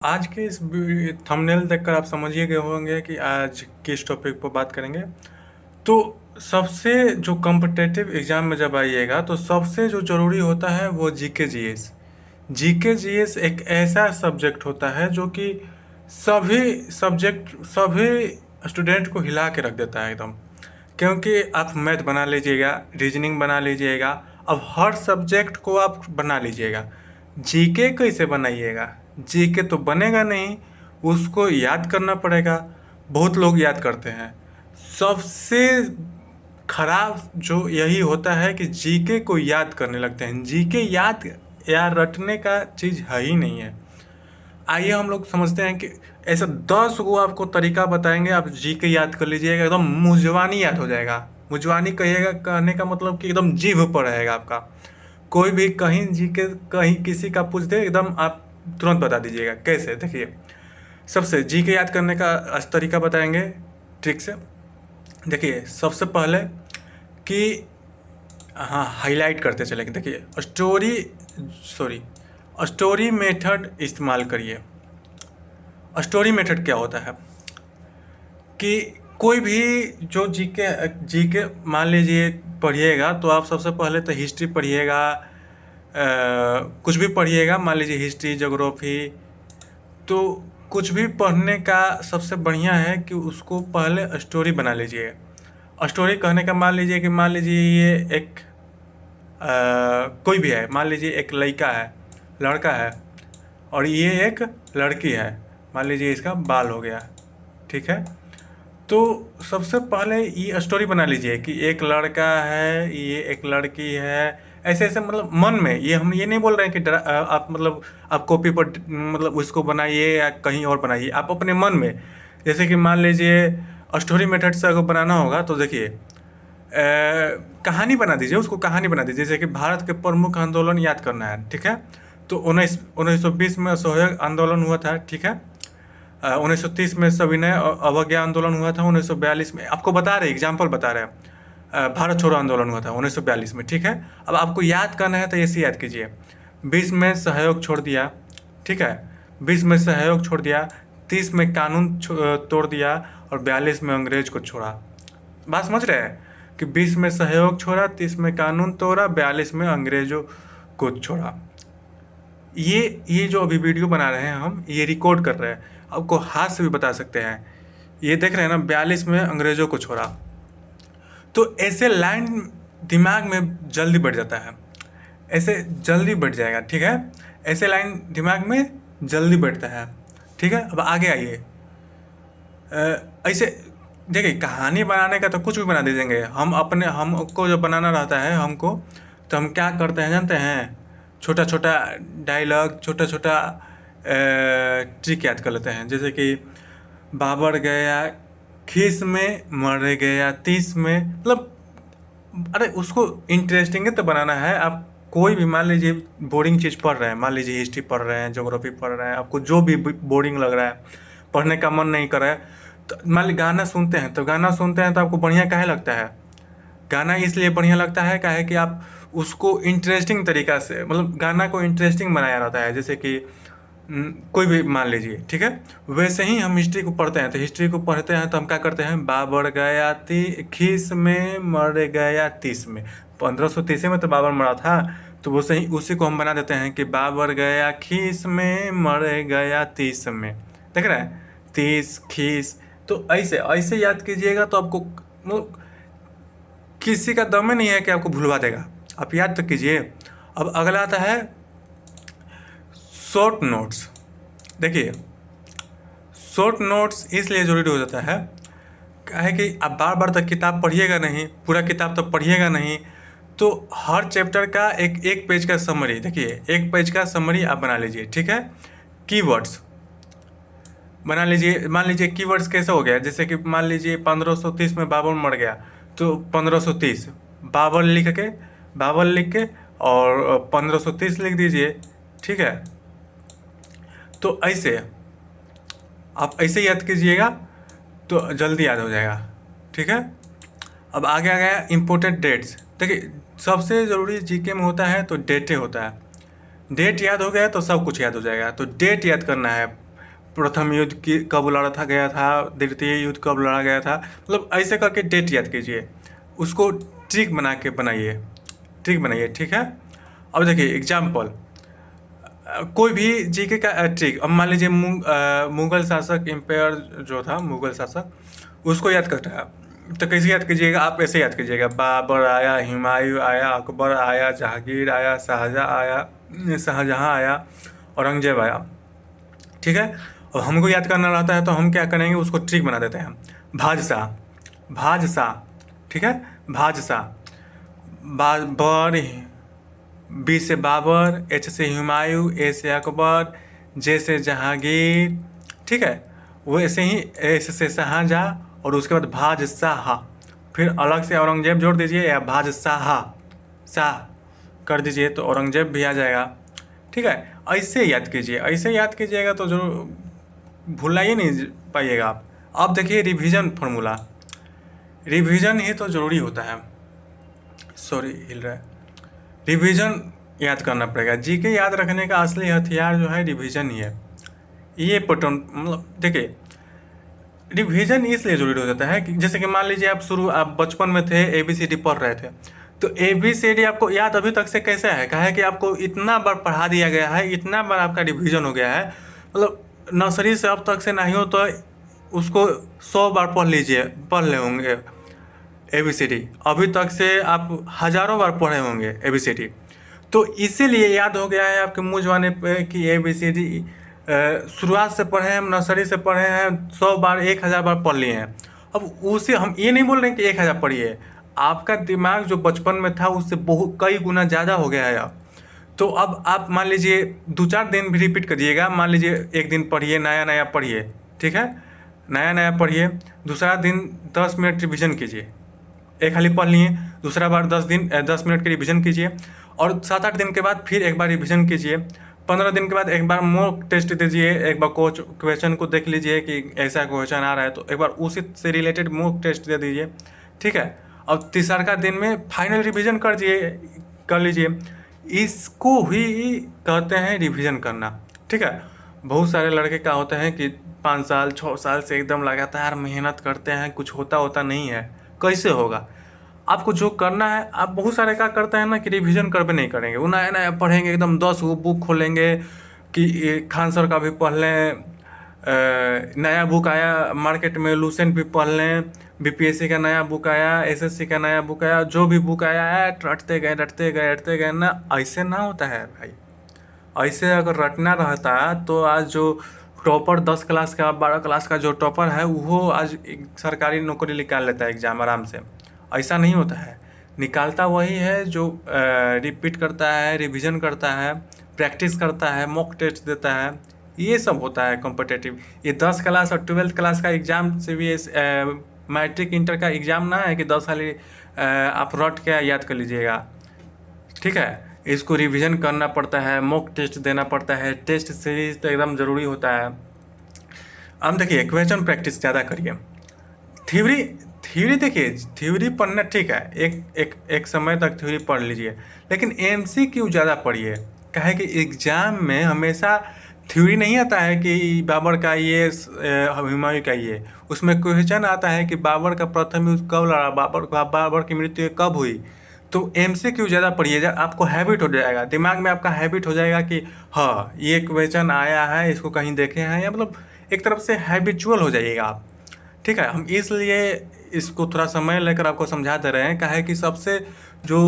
आज के इस थंबनेल देखकर आप समझ ही गए होंगे कि आज किस टॉपिक पर बात करेंगे। तो सबसे जो कॉम्पिटिटिव एग्ज़ाम में जब आइएगा तो सबसे जो ज़रूरी होता है वो जीके जीएस। जीके जीएस एक ऐसा सब्जेक्ट होता है जो कि सभी स्टूडेंट को हिला के रख देता है एकदम। क्योंकि आप मैथ बना लीजिएगा, रीजनिंग बना लीजिएगा, अब हर सब्जेक्ट को आप बना लीजिएगा। जीके कैसे बनाइएगा? जीके तो बनेगा नहीं, उसको याद करना पड़ेगा। बहुत लोग याद करते हैं। सबसे खराब जो यही होता है कि जीके को याद करने लगते हैं। जीके याद या रटने का चीज़ है ही नहीं है। आइए हम लोग समझते हैं कि ऐसा 10 गो आपको तरीका बताएंगे, आप जीके याद कर लीजिएगा, एकदम मुंजवानी याद हो जाएगा। मुंजवानी कहिएगा, कहने का मतलब कि एकदम जीभ पर रहेगा आपका। कोई भी कहीं जीके कहीं किसी का पूछ दे, एकदम आप तुरंत बता दीजिएगा। कैसे? देखिए, सबसे जीके याद करने का तरीका बताएंगे ट्रिक से। देखिए, सबसे पहले कि हाँ, हाईलाइट करते चलेंगे। देखिए, स्टोरी मेथड इस्तेमाल करिए। स्टोरी मेथड क्या होता है कि कोई भी जो जीके जीके मान लीजिए पढ़िएगा, तो आप सबसे पहले तो हिस्ट्री पढ़िएगा। कुछ भी पढ़िएगा, मान लीजिए हिस्ट्री, ज्योग्राफी, तो कुछ भी पढ़ने का सबसे बढ़िया है कि उसको पहले स्टोरी बना लीजिए। स्टोरी कहने का मान लीजिए ये एक कोई भी है। मान लीजिए एक लड़का है और ये एक लड़की है। मान लीजिए इसका बाल हो गया, ठीक है। तो सबसे पहले ये स्टोरी बना लीजिए कि एक लड़का है, ये एक लड़की है। ऐसे ऐसे मतलब मन में, ये हम ये नहीं बोल रहे हैं कि आप मतलब आप कॉपी पर मतलब उसको बनाइए या कहीं और बनाइए। आप अपने मन में, जैसे कि मान लीजिए स्टोरी मेथड से अगर बनाना होगा तो देखिए, कहानी बना दीजिए। उसको कहानी बना दीजिए, जैसे कि भारत के प्रमुख आंदोलन याद करना है, ठीक है। तो 1920 में असहयोग आंदोलन हुआ था, ठीक है। 1930 में सविनय अवज्ञा आंदोलन हुआ था। 1942 में आपको बता रहे, एग्जाम्पल बता रहे हैं, भारत छोड़ो आंदोलन हुआ था 1942 में, ठीक है। अब आपको याद करना है तो ऐसे याद कीजिए। 20 में सहयोग छोड़ दिया, ठीक है। 20 में सहयोग छोड़ दिया, 30 में कानून तोड़ दिया और 42 में अंग्रेज को छोड़ा। बात समझ रहे हैं कि 20 में सहयोग छोड़ा, 30 में कानून तोड़ा, 42 में अंग्रेजों को छोड़ा। ये जो अभी वीडियो बना रहे हैं हम, ये रिकॉर्ड कर रहे हैं, आपको हाथ से भी बता सकते हैं। ये देख रहे हैं ना, 42 में अंग्रेजों को छोड़ा। तो ऐसे लाइन दिमाग में जल्दी बैठ जाता है, ऐसे जल्दी बैठ जाएगा, ठीक है। ऐसे लाइन दिमाग में जल्दी बैठता है, ठीक है। अब आगे आइए। ऐसे देखिए, कहानी बनाने का तो कुछ भी बना दे देंगे हम। हमको जो बनाना रहता है हमको, तो हम क्या करते हैं जानते हैं? छोटा छोटा डायलॉग, छोटा छोटा ट्रिक याद कर लेते हैं। जैसे कि बाबर गया खीस में, मर गया 30 में, मतलब अरे उसको इंटरेस्टिंग तो बनाना है। आप कोई भी मान लीजिए बोरिंग चीज़ पढ़ रहे हैं, मान लीजिए हिस्ट्री पढ़ रहे हैं, ज्योग्राफी पढ़ रहे हैं, आपको जो भी बोरिंग लग रहा है, पढ़ने का मन नहीं कर रहा है, तो मान लीजिए गाना सुनते हैं। तो गाना सुनते हैं तो आपको बढ़िया काहे लगता है? गाना इसलिए बढ़िया लगता है काहे कि आप उसको इंटरेस्टिंग तरीका से, मतलब गाना को इंटरेस्टिंग बनाया रहता है। जैसे कि कोई भी मान लीजिए, ठीक है। वैसे ही हम हिस्ट्री को पढ़ते हैं, तो हिस्ट्री को पढ़ते हैं तो हम क्या करते हैं? बाबर गया खीस में, मर गया 30 में। 1530 में तो बाबर मरा था, तो वो सही उसी को हम बना देते हैं कि बाबर गया खीस में, मर गया 30 में। देख रहे हैं, 30 खीस। तो ऐसे ऐसे याद कीजिएगा तो आपको मतलब किसी का दम ही नहीं है कि आपको भुलवा देगा। आप याद तो कीजिए। अब अगला आता है शॉर्ट नोट्स। देखिए, शॉर्ट नोट्स इसलिए ज़रूरी हो जाता है है कि आप बार बार तक किताब पढ़िएगा नहीं, पूरा किताब तो पढ़िएगा नहीं। तो हर चैप्टर का एक एक पेज का समरी, देखिए एक पेज का समरी आप बना लीजिए, ठीक है। कीवर्ड्स बना लीजिए। मान लीजिए कीवर्ड्स कैसे हो गया, जैसे कि मान लीजिए 1530 में बाबर मर गया, तो 1530 बाबर लिख के और 1530 लिख दीजिए, ठीक है। तो ऐसे आप ऐसे याद कीजिएगा तो जल्दी याद हो जाएगा, ठीक है। अब आगे आ गया इम्पोर्टेंट डेट्स। देखिए, सबसे ज़रूरी जीके में होता है तो डेटे होता है। डेट याद हो गया तो सब कुछ याद हो जाएगा। तो डेट याद करना है। प्रथम युद्ध की कब लड़ा था गया था, द्वितीय युद्ध कब लड़ा गया था, मतलब ऐसे करके डेट याद कीजिए, उसको ट्रिक बना के बनाइए, ट्रिक बनाइए, ठीक है। अब देखिए एग्जाम्पल, कोई भी जीके का ट्रिक, अब मान लीजिए मुगल शासक एम्पायर जो था, मुगल शासक, उसको याद करना है तो कैसे याद कीजिएगा, आप ऐसे याद कीजिएगा, बाबर आया, हुमायूं आया, अकबर आया, जहांगीर आया, शाहजहाँ आया, औरंगजेब आया, ठीक है। और हमको याद करना रहता है तो हम क्या करेंगे, उसको ट्रिक बना देते हैं, भाजशाह, भाजशाह, ठीक है, भाजशाह, बाबर, बी से बाबर, एच से हुमायूं, ए से अकबर, जे से जहांगीर, ठीक है। वैसे ही एस से शाहजहाँ, और उसके बाद भाजशाह, फिर अलग से औरंगजेब जोड़ दीजिए या भाजशाह शाह कर दीजिए तो औरंगजेब भी आ जाएगा, ठीक है। ऐसे याद कीजिए, ऐसे याद कीजिएगा तो जो भूलना ही नहीं पाइएगा आप। अब देखिए रिवीजन फॉर्मूला, रिवीजन ही तो ज़रूरी होता है, सॉरी हिल रहा है, रिवीजन याद करना पड़ेगा। जीके याद रखने का असली हथियार जो है रिवीजन ही है। ये पैटर्न मतलब देखिए, रिवीजन इसलिए जरूरी हो जाता है कि जैसे कि मान लीजिए आप बचपन में थे, ABCD पढ़ रहे थे, तो ABCD आपको याद अभी तक से कैसे है, कहा है कि आपको इतना बार पढ़ा दिया गया है, इतना बार आपका रिवीजन हो गया है, मतलब नर्सरी से अब तक से नहीं हो तो उसको 100 बार पढ़ लीजिए, पढ़ ले होंगे ABCD, अभी तक से आप हज़ारों बार पढ़े होंगे ABCD, तो इसीलिए याद हो गया है आपके मुँह जवाने पे कि ABCD शुरुआत से पढ़े हैं, नर्सरी से पढ़े हैं, 100 बार, 1000 बार पढ़ लिए हैं। अब उसे हम ये नहीं बोल रहे हैं कि 1000 पढ़िए, आपका दिमाग जो बचपन में था उससे बहुत कई गुना ज़्यादा हो गया है अब। तो अब आप मान लीजिए 2-4 दिन भी रिपीट करिएगा, मान लीजिए एक दिन पढ़िए, नया नया पढ़िए, ठीक है, नया नया पढ़िए, दूसरा दिन 10 मिनट रिविज़न कीजिए, एक खाली पढ़ लिए, दूसरा बार 10 मिनट की रिवीजन कीजिए, और 7-8 दिन के बाद फिर एक बार रिवीजन कीजिए, 15 दिन के बाद एक बार मॉक टेस्ट दीजिए, एक बार क्वेश्चन को देख लीजिए कि ऐसा क्वेश्चन आ रहा है तो एक बार उसी से रिलेटेड मॉक टेस्ट दे दीजिए, ठीक है। अब तीसरा दिन में फाइनल रिवीजन कर लीजिए, इसको ही कहते हैं रिवीजन करना, ठीक है। बहुत सारे लड़के क्या होते हैं कि 5 साल 6 साल से एकदम लगातार मेहनत करते हैं, कुछ होता नहीं है, कैसे होगा। आपको जो करना है, आप बहुत सारे क्या करते हैं ना कि रिवीजन करके नहीं करेंगे, वो नया नया पढ़ेंगे, एकदम 10 गो बुक खोलेंगे कि खान सर का भी पढ़ लें, नया बुक आया मार्केट में लूसेंट भी पढ़ लें, BPSC का नया बुक आया, SSC का नया बुक आया, जो भी बुक आया है रटते गए ना, ऐसे ना होता है भाई। ऐसे अगर रटना रहता तो आज जो टॉपर 10 क्लास का 12 क्लास का जो टॉपर है वो आज एक सरकारी नौकरी निकाल लेता है एग्जाम आराम से। ऐसा नहीं होता है, निकालता वही है जो रिपीट करता है, रिवीजन करता है, प्रैक्टिस करता है, मॉक टेस्ट देता है, ये सब होता है कॉम्पिटिटिव। ये 10 क्लास और 12th क्लास का एग्ज़ाम से भी मैट्रिक इंटर का एग्ज़ाम ना है कि 10 साल आप रट के याद कर लीजिएगा, ठीक है। इसको रिवीजन करना पड़ता है, मॉक टेस्ट देना पड़ता है, टेस्ट सीरीज तो एकदम ज़रूरी होता है। अब देखिए क्वेश्चन प्रैक्टिस ज़्यादा करिए, थ्योरी थ्योरी देखिए, थ्योरी पढ़ना ठीक है, एक समय तक थ्योरी पढ़ लीजिए, लेकिन MCQ ज़्यादा पढ़िए। काहे कि एग्ज़ाम में हमेशा थ्योरी नहीं आता है कि बाबर का ये, हुमायूं का ये, उसमें क्वेश्चन आता है कि बाबर का प्रथम युद्ध कब लड़ा, बाबर की मृत्यु कब हुई। तो MCQ ज़्यादा पढ़िए, आपको हैबिट हो जाएगा, दिमाग में आपका हैबिट हो जाएगा कि हाँ ये क्वेश्चन आया है, इसको कहीं देखे हैं, या मतलब एक तरफ से हैबिचुअल हो जाइएगा आप, ठीक है। हम इसलिए इसको थोड़ा समय लेकर आपको समझा दे रहे हैं, काहे कि सबसे जो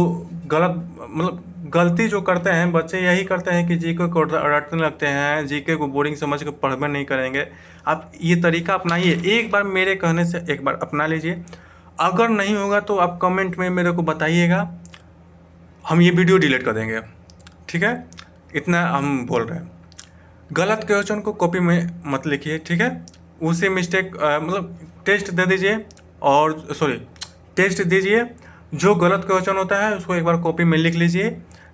गलत मतलब गलती जो करते हैं बच्चे यही करते हैं कि जीके को रटने लगते हैं, जीके को बोरिंग समझ के पढ़ना नहीं करेंगे। आप ये तरीका अपनाइए, एक बार मेरे कहने से एक बार अपना लीजिए, अगर नहीं होगा तो आप कमेंट में मेरे को बताइएगा, हम ये वीडियो डिलीट कर देंगे, ठीक है। इतना हम बोल रहे हैं। गलत क्वेश्चन को कॉपी में मत लिखिए, ठीक है, उसे मिस्टेक मतलब टेस्ट दे दीजिए, और सॉरी टेस्ट दीजिए, जो गलत क्वेश्चन होता है उसको एक बार कॉपी में लिख लीजिए,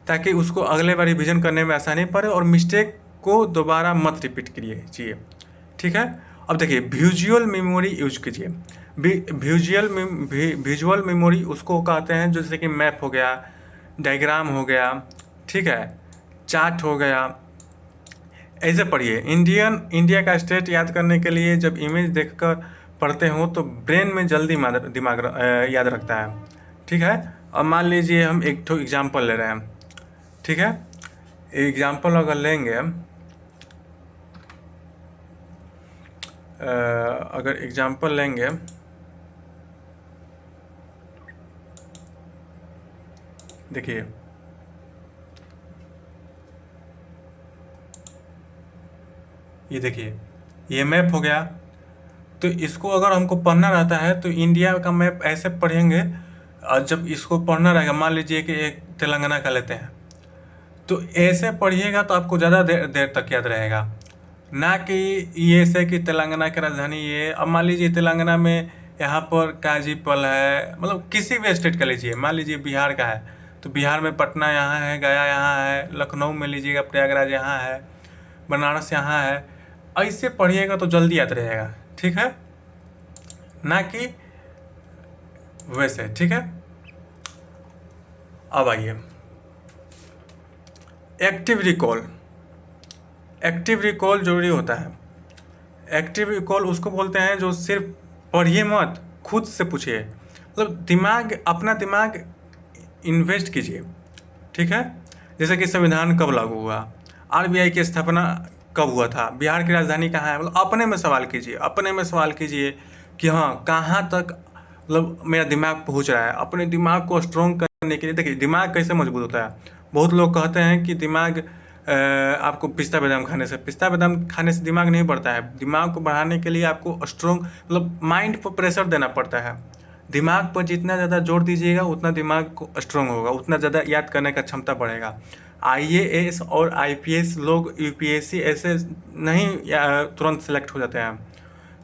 ताकि उसको अगले बार रिवीजन करने में आसानी पड़े, और मिस्टेक को दोबारा मत रिपीट कीजिए, ठीक है। अब देखिए विजुअल मेमोरी यूज कीजिए, विजुअल मेमोरी उसको कहते हैं जैसे कि मैप हो गया, डायग्राम हो गया, ठीक है, चार्ट हो गया, ऐसे पढ़िए, इंडिया का स्टेट याद करने के लिए जब इमेज देखकर पढ़ते हो तो ब्रेन में जल्दी याद रखता है। ठीक है। अब मान लीजिए हम एक तो एग्जाम्पल ले रहे हैं। ठीक है। एग्जाम्पल अगर लेंगे, अगर एग्जाम्पल लेंगे, देखिए ये देखिए, ये मैप हो गया। तो इसको अगर हमको पढ़ना रहता है तो इंडिया का मैप ऐसे पढ़ेंगे। और जब इसको पढ़ना रहेगा, मान लीजिए कि एक तेलंगाना का लेते हैं, तो ऐसे पढ़िएगा तो आपको ज़्यादा देर तक याद रहेगा। ना कि ये ऐसे कि तेलंगाना की राजधानी ये, अब मान लीजिए तेलंगाना में यहाँ पर काजीपल है, मतलब किसी भी स्टेट का लीजिए, मान लीजिए बिहार का है तो बिहार में पटना यहाँ है, गया यहाँ है, लखनऊ में लीजिएगा प्रयागराज यहाँ है, बनारस यहाँ है। ऐसे पढ़िएगा तो जल्दी याद रहेगा। ठीक है, ना कि वैसे। ठीक है। अब आइए एक्टिव रिकॉल। एक्टिव रिकॉल जरूरी होता है। एक्टिव रिकॉल उसको बोलते हैं जो सिर्फ पढ़िए मत, खुद से पूछिए, मतलब अपना दिमाग इन्वेस्ट कीजिए। ठीक है। जैसे कि संविधान कब लागू हुआ, आरबीआई की स्थापना कब हुआ था, बिहार की राजधानी कहाँ है, मतलब अपने में सवाल कीजिए, अपने में सवाल कीजिए कि हाँ कहाँ तक मतलब मेरा दिमाग पहुँच रहा है। अपने दिमाग को स्ट्रॉन्ग करने के लिए देखिए दिमाग कैसे मजबूत होता है। बहुत लोग कहते हैं कि दिमाग आपको पिस्ता बादाम खाने से दिमाग नहीं बढ़ता है। दिमाग को बढ़ाने के लिए आपको स्ट्रॉन्ग मतलब माइंड पर प्रेशर देना पड़ता है। दिमाग पर जितना ज़्यादा जोर दीजिएगा उतना दिमाग को स्ट्रॉन्ग होगा, उतना ज़्यादा याद करने का क्षमता बढ़ेगा। आईएएस और आईपीएस लोग यूपीएससी ऐसे नहीं तुरंत सेलेक्ट हो जाते हैं।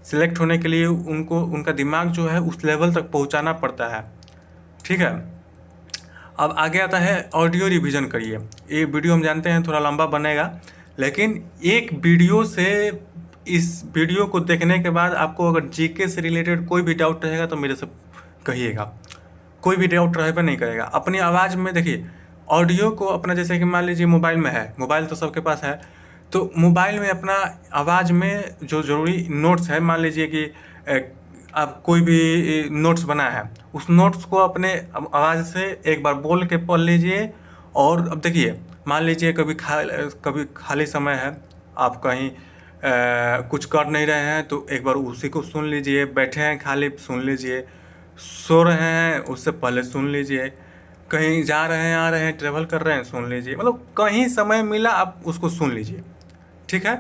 सिलेक्ट होने के लिए उनको उनका दिमाग जो है उस लेवल तक पहुंचाना पड़ता है। ठीक है। अब आगे आता है ऑडियो रिवीजन करिए। ये वीडियो हम जानते हैं थोड़ा लंबा बनेगा, लेकिन एक वीडियो से, इस वीडियो को देखने के बाद आपको अगर जीके से रिलेटेड कोई भी डाउट रहेगा तो मेरे से कहिएगा, कोई भी डाउट रहे नहीं करेगा। अपनी आवाज़ में देखिए ऑडियो को अपना, जैसे कि मान लीजिए मोबाइल में है, मोबाइल तो सबके पास है, तो मोबाइल में अपना आवाज़ में जो ज़रूरी नोट्स है, मान लीजिए कि आप कोई भी नोट्स बना है, उस नोट्स को अपने आवाज़ से एक बार बोल के पढ़ लीजिए। और अब देखिए मान लीजिए कभी खाली समय है, आप कहीं कुछ कर नहीं रहे हैं तो एक बार उसी को सुन लीजिए, बैठे हैं खाली सुन लीजिए, सो रहे हैं उससे पहले सुन लीजिए, कहीं जा रहे हैं आ रहे हैं ट्रेवल कर रहे हैं सुन लीजिए, मतलब कहीं समय मिला आप उसको सुन लीजिए। ठीक है।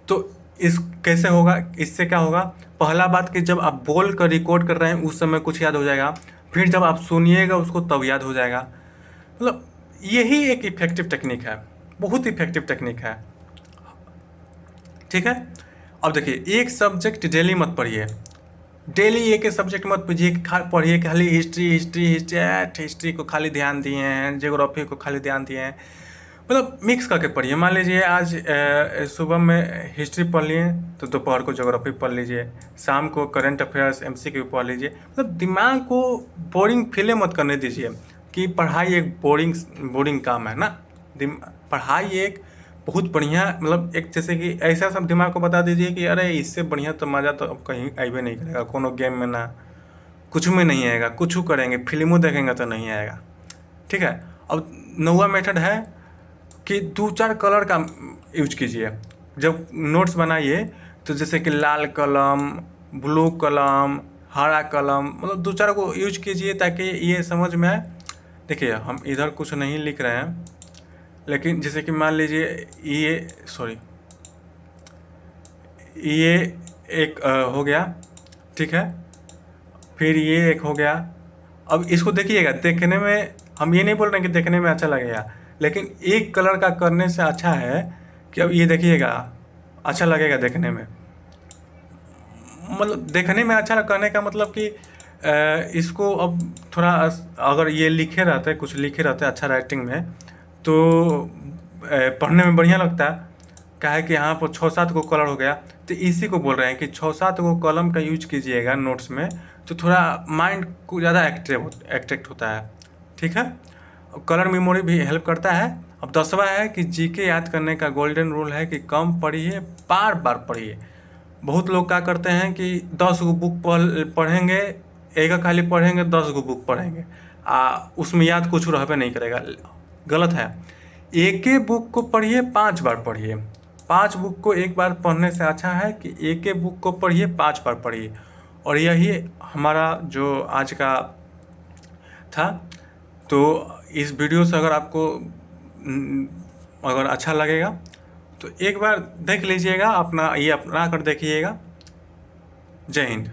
तो इस कैसे होगा, इससे क्या होगा, पहला बात कि जब आप बोल कर रिकॉर्ड कर रहे हैं उस समय कुछ याद हो जाएगा, फिर जब आप सुनिएगा उसको तब याद हो जाएगा। मतलब यही एक इफेक्टिव टेक्निक है, बहुत इफेक्टिव टेक्निक है। ठीक है। अब देखिए एक सब्जेक्ट डेली मत पढ़िए, डेली एक सब्जेक्ट मत पढ़िए खाली हिस्ट्री को खाली ध्यान दिए हैं, ज्योग्राफी को खाली ध्यान दिए हैं, मतलब मिक्स करके पढ़िए। मान लीजिए आज सुबह में हिस्ट्री पढ़ लिए तो दोपहर को ज्योग्राफी पढ़ लीजिए, शाम को करंट अफेयर्स एमसीक्यू पढ़ लीजिए। मतलब दिमाग को बोरिंग फील मत करने दीजिए कि पढ़ाई एक बोरिंग काम है ना। पढ़ाई एक बहुत बढ़िया, मतलब एक जैसे कि ऐसा सब दिमाग को बता दीजिए कि अरे इससे बढ़िया तो मज़ा तो अब कहीं आइबे नहीं करेगा, कोनो गेम में ना कुछ में नहीं आएगा, कुछ करेंगे फिल्मों देखेंगे तो नहीं आएगा। ठीक है। अब नौवा मेथड है कि 2-4 कलर का यूज कीजिए जब नोट्स बनाइए। तो जैसे कि लाल कलम, ब्लू कलम, हरा कलम, मतलब 2-4 को यूज कीजिए ताकि ये समझ में आए। देखिए हम इधर कुछ नहीं लिख रहे हैं, लेकिन जैसे कि मान लीजिए ये एक हो गया। ठीक है। फिर ये एक हो गया। अब इसको देखिएगा, देखने में हम ये नहीं बोल रहे हैं कि देखने में अच्छा लगेगा, लेकिन एक कलर का करने से अच्छा है कि अब ये देखिएगा अच्छा लगेगा देखने में। मतलब देखने में अच्छा करने का मतलब कि इसको अब थोड़ा अगर ये कुछ लिखे रहते अच्छा राइटिंग में तो पढ़ने में बढ़िया लगता है। क्या है कि यहाँ पर 6-7 को कलर हो गया, तो इसी को बोल रहे हैं कि 6-7 को कलम का यूज कीजिएगा नोट्स में, तो थोड़ा माइंड को ज़्यादा एक्ट्रैक्ट होता है। ठीक है। कलर मेमोरी भी हेल्प करता है अब 10वां है कि जीके याद करने का गोल्डन रूल है कि कम पढ़िए, बार बार पढ़िए। बहुत लोग क्या करते हैं कि 10 गो बुक पढ़ेंगे, एक खाली पढ़ेंगे, 10 गो बुक पढ़ेंगे उसमें याद कुछ रहबे नहीं करेगा। गलत है। एक ही बुक को पढ़िए, 5 बार पढ़िए। 5 बुक को एक बार पढ़ने से अच्छा है कि एक ही बुक को पढ़िए, 5 बार पढ़िए। और यही हमारा जो आज का था। तो इस वीडियो से अगर आपको अगर अच्छा लगेगा तो एक बार देख लीजिएगा, अपना ये अपना कर देखिएगा। जय हिंद।